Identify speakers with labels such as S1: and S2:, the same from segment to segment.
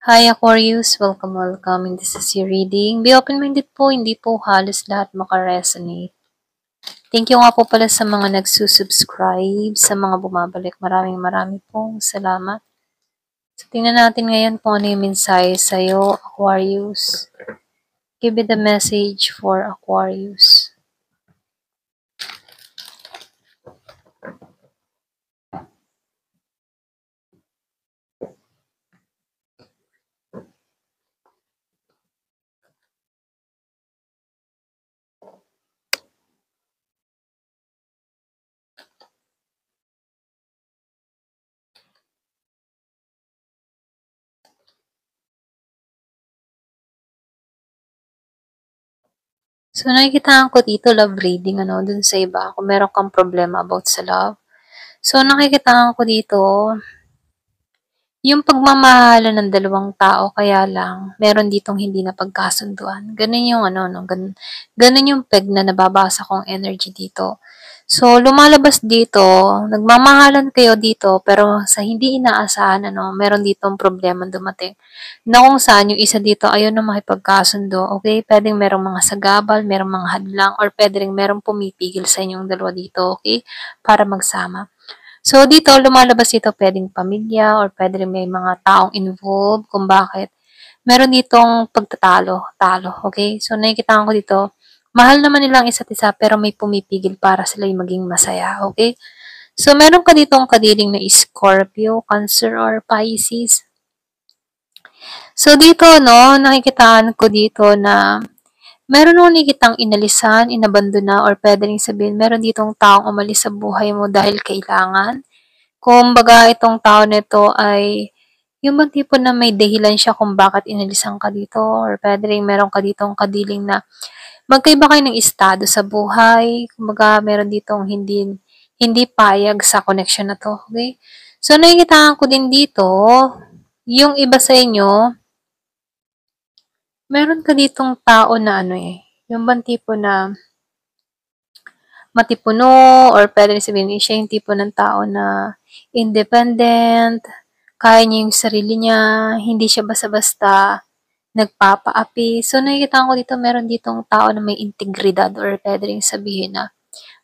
S1: Hi Aquarius! Welcome. This is your reading. Be open-minded po, hindi po halos lahat makaresonate. Thank you nga po pala sa mga nagsusubscribe, sa mga bumabalik. Maraming pong salamat. So, tingnan natin ngayon po ano yung mensahe sa'yo, Aquarius. Give me the message for Aquarius. So, nakikita ko dito love reading, dun sa iba, kung meron kang problema about sa love. So, nakikita ko dito, yung pagmamahalan ng dalawang tao, kaya lang, meron ditong hindi napagkasunduan. Ganun yung ganun yung peg na nababasa kong energy dito. So, lumalabas dito, nagmamahalan kayo dito, pero sa hindi inaasahan, meron ditong problema dumating. Na kung saan yung isa dito ayaw na makipagkasundo, okay? Pwedeng merong mga sagabal, merong mga hadlang, or pwede rin merong pumipigil sa inyong dalawa dito, okay? Para magsama. So, dito, lumalabas dito pwedeng pamilya or pwede rin may mga taong involved kung bakit. Meron ditong talo, okay? So, nakikita ko dito, mahal naman nilang isa't isa pero may pumipigil para sila yung maging masaya, okay? So, meron ka ditong kadiling na Scorpio, Cancer, or Pisces. So, dito, nakikitaan ko dito na meron nung nakikitang inalisan, inabandona, or pwede rin sabihin, meron ditong taong umalis sa buhay mo dahil kailangan. Kumbaga, itong tao nito ay yung bang tipo na may dahilan siya kung bakit inalisan ka dito or pwede rin meron ka ditong kadiling na magkaiba kayo ng estado sa buhay. Kumbaga, meron ditong hindi payag sa connection na to. Okay? So, nakikita ko din dito, yung iba sa inyo, meron ka ditong tao na yung bang tipo na matipuno or pwede rin sabihin siya yung tipo ng tao na independent, kaya niya yung sarili niya, hindi siya basta-basta nagpapaapi. So, nakikita ko dito, meron ditong tao na may integridad or pwede rin sabihin na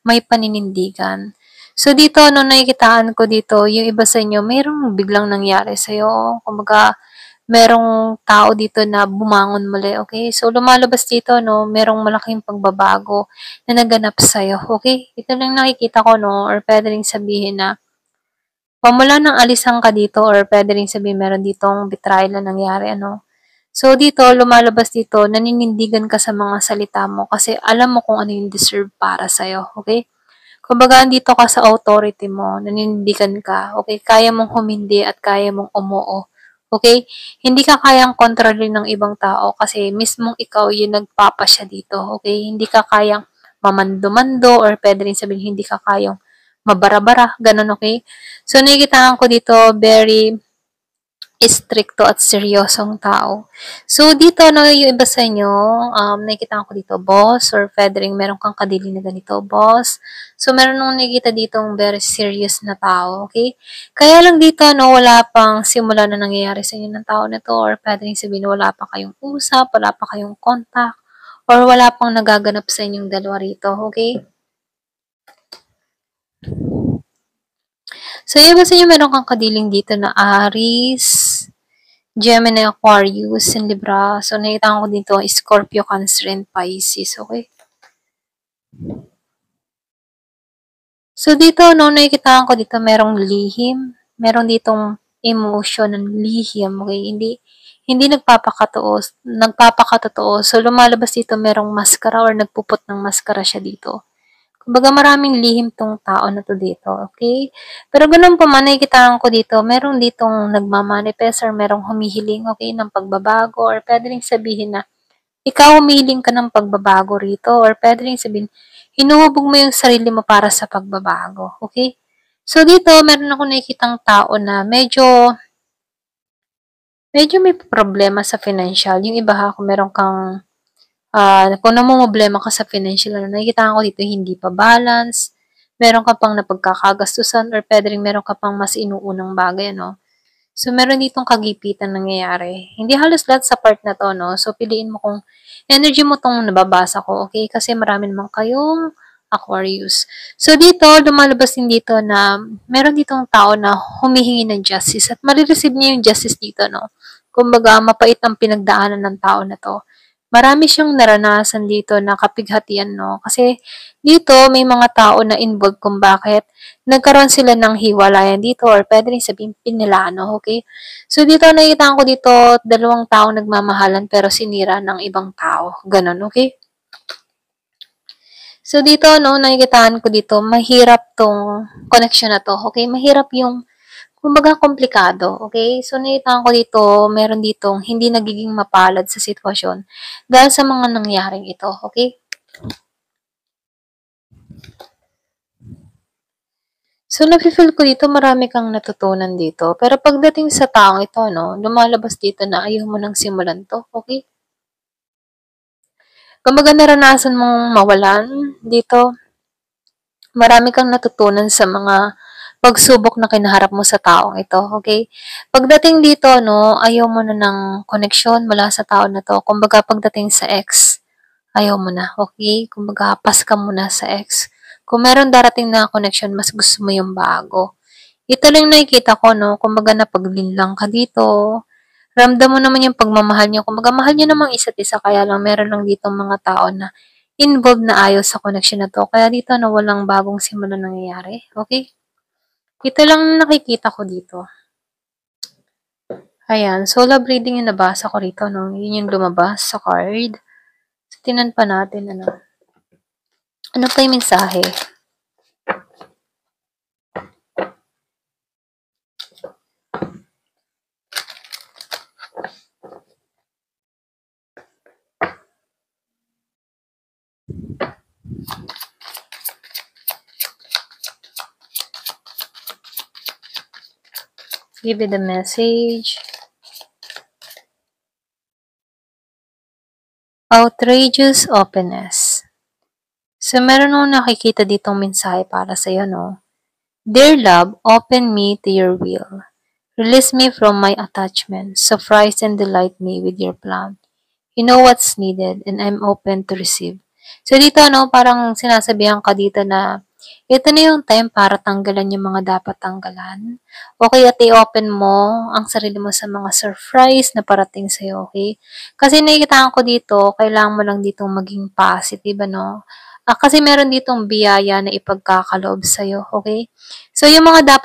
S1: may paninindigan. So, dito, nakikitaan ko dito, yung iba sa inyo, mayroong biglang nangyari sa'yo. Kumbaga, merong tao dito na bumangon muli, okay? So, lumalabas dito, merong malaking pagbabago na naganap sa'yo, okay? Ito lang nakikita ko, or pwede rin sabihin na pamula ng alisan ka dito or pwede rin sabihin meron ditong betrayal na nangyari, So, dito, lumalabas dito, naninindigan ka sa mga salita mo kasi alam mo kung ano yung deserve para sa'yo, okay? Kumbaga, andito ka sa authority mo, naninindigan ka, okay? Kaya mong humindi at kaya mong umuo, okay? Hindi ka kayang kontrolin ng ibang tao kasi mismong ikaw yung nagpapasya dito, okay? Hindi ka kayang mamando-mando or pwede rin sabihin hindi ka kayang mabara-bara, ganun, okay? So, nakikitaan ko dito, very stricto at seryosong tao. So, dito, yung iba sa inyo, nakikita ko dito, boss, or pwede rin meron kang kadili na ganito, boss. So, meron nung nakikita ditong very serious na tao, okay? Kaya lang dito, wala pang simula na nangyayari sa inyo ng tao na to, or pwede rin sabihin, wala pa kayong usap, wala pa kayong contact, or wala pang nagaganap sa inyong dalawa rito, okay? So, yung iba sa inyo, meron kang kadiling dito na Aries, Gemini, Aquarius, and Libra. So, nakita ko dito, Scorpio, Cancer, and Pisces. Okay? So, dito, nakikita ko dito, merong lihim. Meron ditong emotion ng lihim. Okay? Hindi nagpapakatotoo. So, lumalabas dito, merong maskara or nagpuput ng maskara siya dito. Kumbaga maraming lihim tong tao na to dito, okay? Pero ganun pa man, nakikita ko dito, meron ditong nagmamanifest or merong humihiling, okay, ng pagbabago or pwede rin sabihin na ikaw humihiling ka ng pagbabago rito or pwede rin sabihin, hinuhubog mo yung sarili mo para sa pagbabago, okay? So dito, meron ako nakikitang tao na medyo may problema sa financial. Yung iba ha, kung meron kang kung namumblema ka sa financial, nakikita ko dito hindi pa balance, meron ka pang napagkakagastusan or pwede rin meron ka pang mas inuunang bagay, So, meron ditong kagipitan nangyayari. Hindi halos lahat sa part na 'to 'no, so piliin mo kung energy mo 'tong nababasa ko, okay? Kasi marami naman kayong Aquarius. So, dito lumalabas din dito na meron ditong tao na humihingi ng justice at mare-receive niya yung justice dito 'no. Kumbaga mapait ang pinagdaanan ng tao na 'to. Marami siyang naranasan dito na kapighatian 'no, kasi dito may mga tao na involved kung bakit nagkaroon sila ng hiwalayan dito or puwede rin sabihing pinilano, okay? So, dito nakikitaan ko dito dalawang taong nagmamahalan pero sinira ng ibang tao, gano'n, okay? So, dito 'no, nakikitaan ko dito mahirap 'tong connection na 'to, okay? Mahirap yung kumbaga komplikado, okay? So, nakikitaan ko dito meron ditong hindi nagiging mapalad sa sitwasyon dahil sa mga nangyaring ito, okay? So, nafi-feel ko dito marami kang natutunan dito. Pero pagdating sa taong ito 'no, lumalabas dito na ayaw mo ng simulan 'to, okay? Kumbaga naranasan mong mawalan dito, marami kang natutunan sa mga pagsubok na kinaharap mo sa taong ito, okay? Pagdating dito 'no, ayaw mo na ng koneksyon mula sa tao na 'to. Kumbaga pagdating sa ex, ayaw mo na, okay? Kumbaga pass ka muna sa ex. Kung meron darating na connection, mas gusto mo yung bago. Ito lang nakikita ko 'no, kumbaga napaglinlang ka dito, ramdam mo naman yung pagmamahal niyo, kumbaga mahal niyo namang isa't isa kaya lang meron lang ditong mga tao na involved na ayaw sa connection na 'to, kaya dito na walang bagong simula nangyayari, okay? Ito lang nakikita ko dito. Ayan, so love reading yung nabasa ko rito 'no, yun yung lumabas sa card. So, tingnan pa natin ano. Ano pa yung mensahe? Give it a message. Outrageous openness. So, meron akong nakikita ditong mensahe para sa'yo, no? Dear love, open me to your will. Release me from my attachment. Surprise and delight me with your plan. You know what's needed and I'm open to receive. So, dito, no, parang sinasabihan ka dito na ito na yung time para tanggalan yung mga dapat tanggalan. Okay, at i-open mo ang sarili mo sa mga surprise na parating sa'yo, okay? Kasi nakikitaan ko dito, kailangan mo lang ditong maging positive, ano? Kasi meron ditong biyaya na ipagkakaloob sa'yo, okay? So, yung mga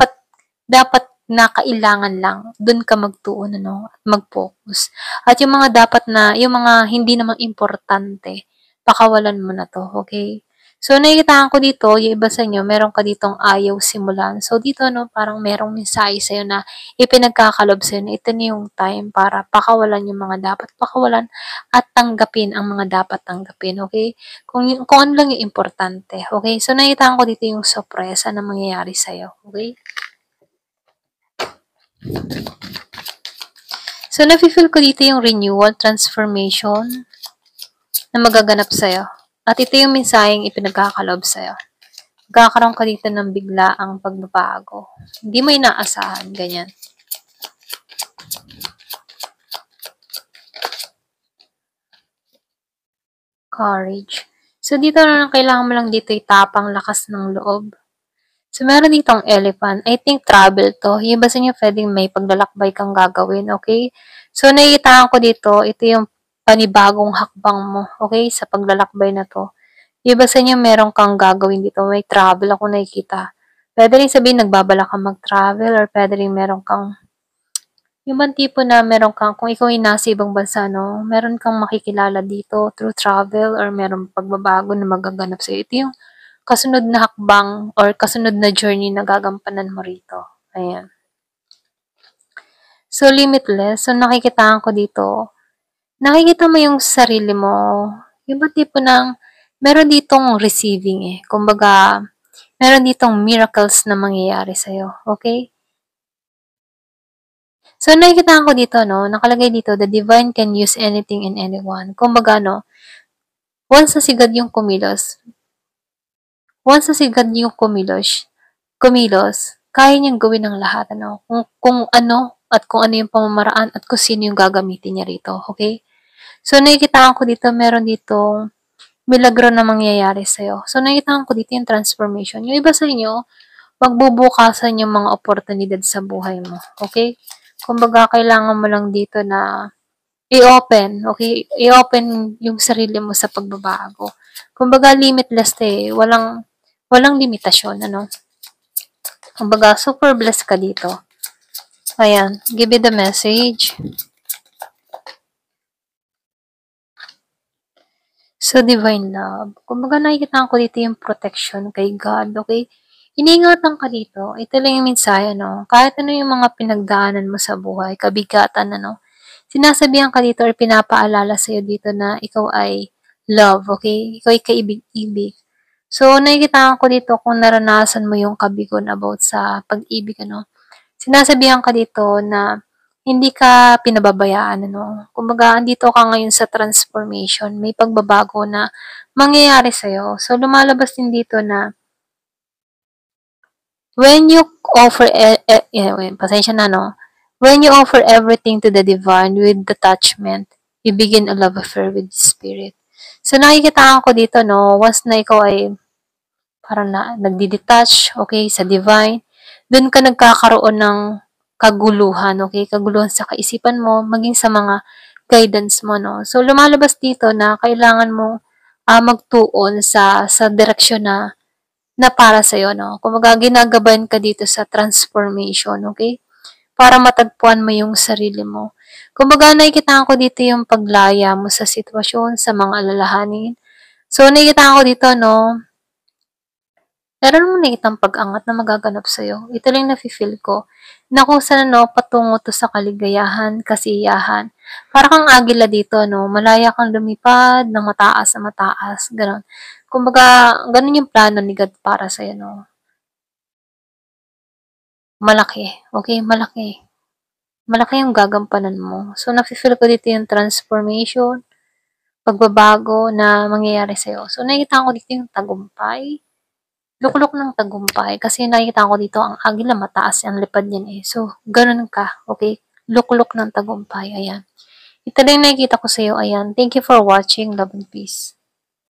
S1: dapat na kailangan lang, dun ka magtuon, ano, at mag-focus. At yung mga dapat na, yung mga hindi namang importante, pakawalan mo na to, okay? So, nakikitaan ko dito, yung iba sa inyo, meron ka ditong ayaw simulan. So, dito, no, parang merong mensahe sa'yo na ipinagkakalob sa'yo na ito na yung time para pakawalan yung mga dapat pakawalan at tanggapin ang mga dapat tanggapin, okay? Kung ano lang yung importante, okay? So, nakikitaan ko dito yung sorpresa na mangyayari sa'yo, okay? So, nafe-feel ko dito yung renewal, transformation na magaganap sa'yo. At ito yung mensaheng ipinagkakalob sa'yo. Magkakaroon ka dito ng biglaang pagbabago. Hindi mo inaasahan, ganyan. Courage. So, dito na kailangan mo lang dito itapang lakas ng loob. So, meron ditong elephant. I think travel to. Yung basta niya pwedeng may paglalakbay kang gagawin, okay? So, naiitaan ko dito, ito yung panibagong hakbang mo, okay? Sa paglalakbay na to. Iba sa inyo meron kang gagawin dito, may travel ako nakikita. Pwede rin sabihin nagbabala kang mag-travel or pwede rin meron kang yung bang tipo na meron kang, kung ikaw ay nasa ibang bansa, no, meron kang makikilala dito through travel or meron pagbabago na magaganap sa'yo. Ito yung kasunod na hakbang or kasunod na journey na gagampanan mo rito. Ayan. So, limitless. So, nakikitaan ko dito. Nakikita mo yung sarili mo. Yung ba tipo ng meron ditong receiving eh. Kumbaga, meron ditong miracles na mangyayari sa'yo. Okay? So, nakikitaan ko dito, no, nakalagay dito, the divine can use anything and anyone. Kumbaga, no, once na sigad yung kumilos, kaya niyang gawin ang lahat, ano, kung ano at kung ano yung pamamaraan at kung sino yung gagamitin niya rito. Okay? So, nakikitaan ko dito, meron ditong milagro na mangyayari sa'yo. So, nakikitaan ko dito yung transformation. Yung iba sa inyo, magbubukasan yung mga oportunidad sa buhay mo. Okay? Kumbaga, kailangan mo lang dito na i-open, okay? I-open yung sarili mo sa pagbabago. Kumbaga, limitless eh. Walang limitasyon, ano? Kumbaga, super blessed ka dito. Ayan, give it the message. So, divine love. Kumbaga, nakikita ko dito yung protection kay God, okay? Iniingatan ka dito. Ito lang yung mensahe, no? Kahit ano yung mga pinagdaanan mo sa buhay, kabigatan, ano? Sinasabihan ka dito or pinapaalala sa'yo dito na ikaw ay love, okay? Ikaw ay kaibig-ibig. So, nakikita ko dito kung naranasan mo yung kabigon about sa pag-ibig, ano? Sinasabihan ka dito na hindi ka pinababayaan, ano. Kumbaga, andito ka ngayon sa transformation, may pagbabago na mangyayari sa'yo. So, lumalabas din dito na when you offer, pasensya na, no? When you offer everything to the divine with detachment, you begin a love affair with the Spirit. So, nakikita ko dito, no, once na ikaw ay parang nagdi-detach, okay, sa divine, doon ka nagkakaroon ng kaguluhan, okay, kaguluhan sa kaisipan mo, maging sa mga guidance mo, no. So, lumalabas dito na kailangan mo magtuon sa direksyon na para sa'yo, no. Kumbaga, ginagabayan ka dito sa transformation, okay, para matagpuan mo yung sarili mo. Kumbaga, nakikita ko dito yung paglaya mo sa sitwasyon, sa mga alalahanin. So, nakikita ko dito, no, meron mong nakitang pag-angat na magaganap sa'yo. Ito lang nafe-feel ko na kung saan no, patungo to sa kaligayahan, kasiyahan. Para kang agila dito, no? Malaya kang lumipad ng mataas na mataas. Ganon. Kumbaga, ganon yung plano ni God para sa'yo, no? Malaki. Okay? Malaki. Malaki yung gagampanan mo. So, nafe-feel ko dito yung transformation, pagbabago na mangyayari sa'yo. So, nakikita ko dito yung tagumpay. Luklok ng tagumpay kasi nakikita ko dito ang agila mataas ang lipad niyan eh. So, ganun ka, okay? Luklok ng tagumpay, ayan. Ito lang nakikita ko sa iyo, ayan. Thank you for watching. Love and peace.